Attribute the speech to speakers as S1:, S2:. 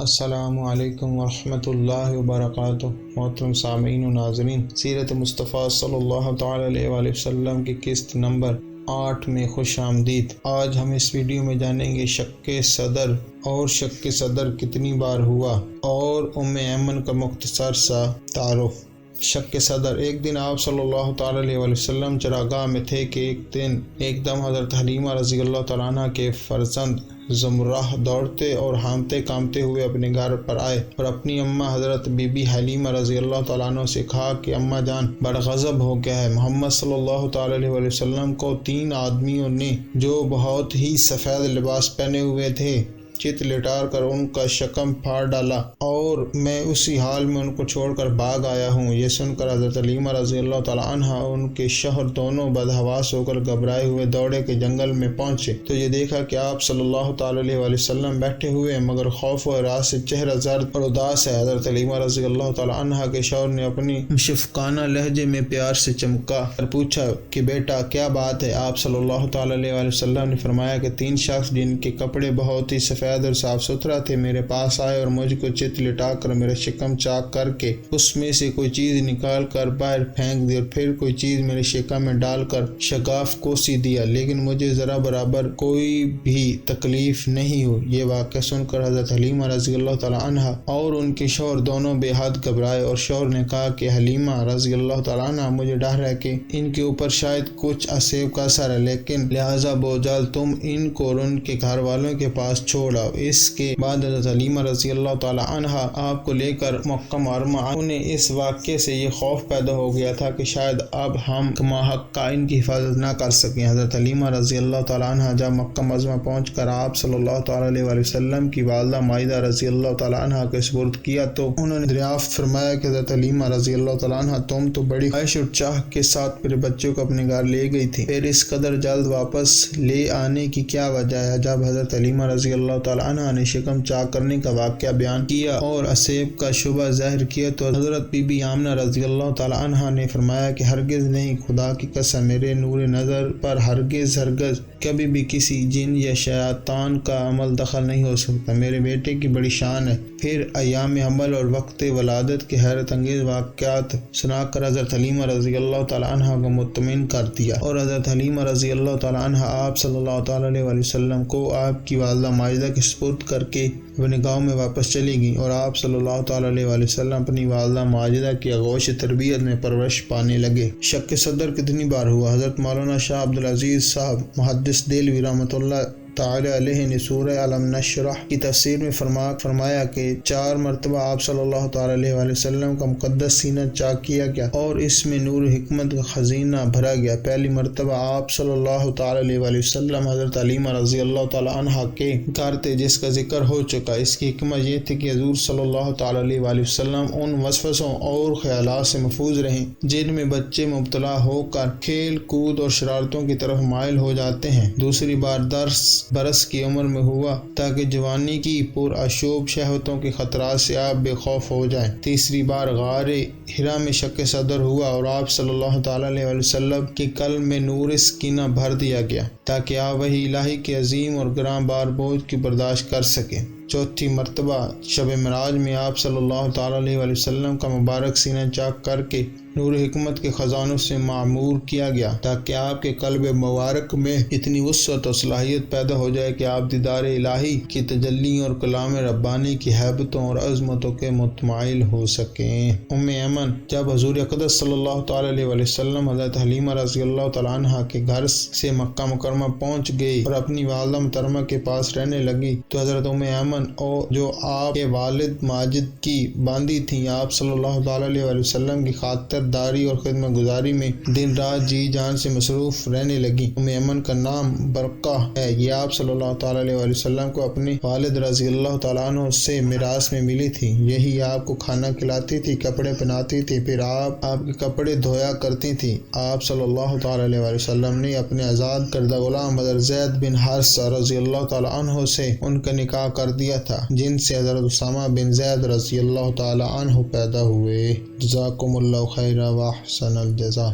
S1: السلام علیکم ورحمۃ اللہ وبرکاتہ۔ محترم سامعین و ناظرین، سیرت مصطفیٰ صلی اللہ تعالی علیہ وآلہ وسلم کی قسط نمبر 8 میں خوش آمدید۔ آج ہم اس ویڈیو میں جانیں گے شق صدر اور شق صدر کتنی بار ہوا اور ام ایمن کا مختصر سا تعارف۔ شق صدر۔ ایک دن آپ صلی اللہ تعالی علیہ وآلہ وسلم چراگاہ میں تھے کہ ایک دم حضرت حلیمہ رضی اللہ تعالیٰ عنہ کے فرزند زمرہ دوڑتے اور ہانپتے کامتے ہوئے اپنے گھر پر آئے اور اپنی اماں حضرت بی بی حلیمہ رضی اللہ تعالیٰ عنہ سے کہا کہ اماں جان، بڑا غضب ہو گیا ہے۔ محمد صلی اللہ تعالی علیہ وآلہ وسلم کو 3 آدمیوں نے جو بہت ہی سفید لباس پہنے ہوئے تھے چت لٹا کر ان کا شکم پھاڑ ڈالا اور میں اسی حال میں ان کو چھوڑ کر بھاگ آیا ہوں۔ یہ سن کر حضرت حلیمہ رضی اللہ تعالیٰ عنہ اور ان کے شوہر دونوں بدحواس ہو کر گھبرائے ہوئے دوڑے کے جنگل میں پہنچے تو یہ دیکھا کہ آپ صلی اللہ تعالی علیہ وآلہ وسلم بیٹھے ہوئے مگر خوف و ہراس سے چہرہ زرد اور اداس ہے۔ حضرت حلیمہ رضی اللہ تعالیٰ عنہ کے شوہر نے اپنی شفقانہ لہجے میں پیار سے چمکا اور پوچھا کہ بیٹا کیا بات ہے؟ آپ صلی اللہ تعالی علیہ وآلہ وسلم نے فرمایا کہ 3 شخص جن کے کپڑے بہت ہی سفید اور صاف ستھرا تھے میرے پاس آئے اور مجھ کو چت لٹا کر میرا شکم چاک کر کے اس میں سے کوئی چیز نکال کر باہر پھینک دی اور پھر کوئی چیز میرے شکم میں ڈال کر شگاف کوسی دیا، لیکن مجھے ذرا برابر کوئی بھی تکلیف نہیں ہوئی۔ یہ واقعہ سن کر حضرت حلیمہ رضی اللہ تعالیٰ عنہ اور ان کے شوہر دونوں بے حد گھبرائے اور شوہر نے کہا کہ حلیمہ رضی اللہ تعالیٰ عنہ، مجھے ڈر ہے کہ ان کے اوپر شاید کچھ اسیب کا اثر ہے، لیکن لہٰذا بوجال تم ان کو اور ان کے گھر والوں کے پاس چھوڑ آؤ۔ اس کے بعد حضرت حلیمہ رضی اللہ تعالیٰ عنہ آپ کو لے کر مکہ معظمہ آئے۔ انہیں اس واقعے سے یہ خوف پیدا ہو گیا تھا کہ شاید اب ہم کما حق کا ان کی حفاظت نہ کر سکیں۔ حضرت حلیمہ رضی اللہ تعالیٰ عنہ جب مکہ معظمہ پہنچ کر آپ صلی اللہ تعالیٰ علیہ وآلہ وسلم کی والدہ مائدہ رضی اللہ تعالیٰ عنہ کے سپرد کیا تو انہوں نے دریافت فرمایا کہ حضرت حلیمہ رضی اللہ تعالیٰ عنہ تم تو بڑی خواہش اور چاہ کے ساتھ میرے بچوں کو اپنے گھر لے گئی تھی، پھر اس قدر جلد واپس لے آنے کی کیا وجہ ہے؟ جب حضرت حلیمہ رضی اللہ تعالیٰ عنہ نے شکم چاک کرنے کا واقعہ بیان کیا اور اسیب کا شبہ ظاہر کیا تو حضرت بی بی آمنہ رضی اللہ تعالیٰ عنہ نے فرمایا کہ ہرگز نہیں، خدا کی قسم میرے نور نظر پر ہرگز کبھی بھی کسی جن یا شیطان کا عمل دخل نہیں ہو سکتا۔ میرے بیٹے کی بڑی شان ہے۔ پھر ایام حمل اور وقت ولادت کے حیرت انگیز واقعات سنا کر حضرت حلیمہ رضی اللہ تعالیٰ عنہ کو مطمئن کر دیا اور حضرت حلیمہ رضی اللہ تعالیٰ عنہ آپ صلی اللہ تعالیٰ علیہ وآلہ وسلم کو آپ کی والدہ ماجدہ کے سپرد کر کے اپنے گاؤں میں واپس چلی گئیں اور آپ صلی اللہ تعالیٰ علیہ وآلہ وسلم اپنی والدہ ماجدہ کی آغوش تربیت میں پرورش پانے لگے۔ شق صدر کتنی بار ہوا؟ حضرت مولانا شاہ عبدالعزیز صاحب محدث دہلوی رحمۃ اللہ تعالی علیہ نے سورہ علم نشرح کی تفسیر میں فرمایا کہ 4 مرتبہ آپ صلی اللہ تعالی علیہ وآلہ وسلم کا مقدس سینہ چاک کیا گیا اور اس میں نور حکمت کا خزینہ بھرا گیا۔ پہلی مرتبہ آپ صلی اللہ تعالی علیہ وآلہ وسلم حضرت حلیمہ رضی اللہ تعالی عنہ کے گھر تھے جس کا ذکر ہو چکا۔ اس کی حکمت یہ تھی کہ حضور صلی اللہ تعالی علیہ وآلہ وسلم ان وسوسوں اور خیالات سے محفوظ رہیں جن میں بچے مبتلا ہو کر کھیل کود اور شرارتوں کی طرف مائل ہو جاتے ہیں۔ دوسری بار 10 برس کی عمر میں ہوا تاکہ جوانی کی پرآشوب شہوتوں کے خطرات سے آپ بے خوف ہو جائیں۔ تیسری بار غار حرا میں شق صدر ہوا اور آپ صلی اللہ تعالی علیہ وآلہ وسلم کے قلب میں نور سکینہ بھر دیا گیا تاکہ آپ وحی الہی کے عظیم اور گراں بار بوجھ کی برداشت کر سکیں۔ چوتھی مرتبہ شب معراج میں آپ صلی اللہ تعالی علیہ وآلہ وسلم کا مبارک سینہ چاک کر کے نور حکمت کے خزانوں سے معمور کیا گیا تاکہ آپ کے قلب مبارک میں اتنی وسعت اور صلاحیت پیدا ہو جائے کہ آپ دیدار الہی کی تجلی اور کلام ربانی کی ہیبتوں اور عظمتوں کے متمائل ہو سکیں۔ ام ایمن جب حضور اقدس صلی اللہ تعالی علیہ وآلہ وسلم حضرت حلیمہ رضی اللہ تعالیٰ عنہ کے گھر سے مکہ مکرمہ پہنچ گئی اور اپنی والدہ محترمہ کے پاس رہنے لگی تو حضرت ام ایمن جو آپ کے والد ماجد کی باندھی تھیں آپ صلی اللہ تعالی علیہ وآلہ وسلم کی خاطر داری اور خدمت گزاری میں دن رات جی جان سے مصروف رہنے لگی۔ ام ایمن کا نام برقہ ہے۔ یہ آپ صلی اللہ تعالی علیہ وآلہ وسلم کو اپنے والد رضی اللہ تعالیٰ عنہ سے میراث میں ملی تھی۔ یہی آپ کو کھانا کھلاتی تھی، کپڑے پہناتی تھی، پھر آپ کے کپڑے دھویا کرتی تھی۔ آپ صلی اللہ تعالی علیہ وآلہ وسلم نے اپنے آزاد کردہ غلام حضرت زید بن حارثہ رضی اللہ تعالیٰ عنہ سے ان کا نکاح کر دیا تھا جن سے حضرت اسامہ بن زید رضی اللہ تعالیٰ عنہ پیدا ہوئے۔ جزاکم اللہ خیر و احسن الجزاء۔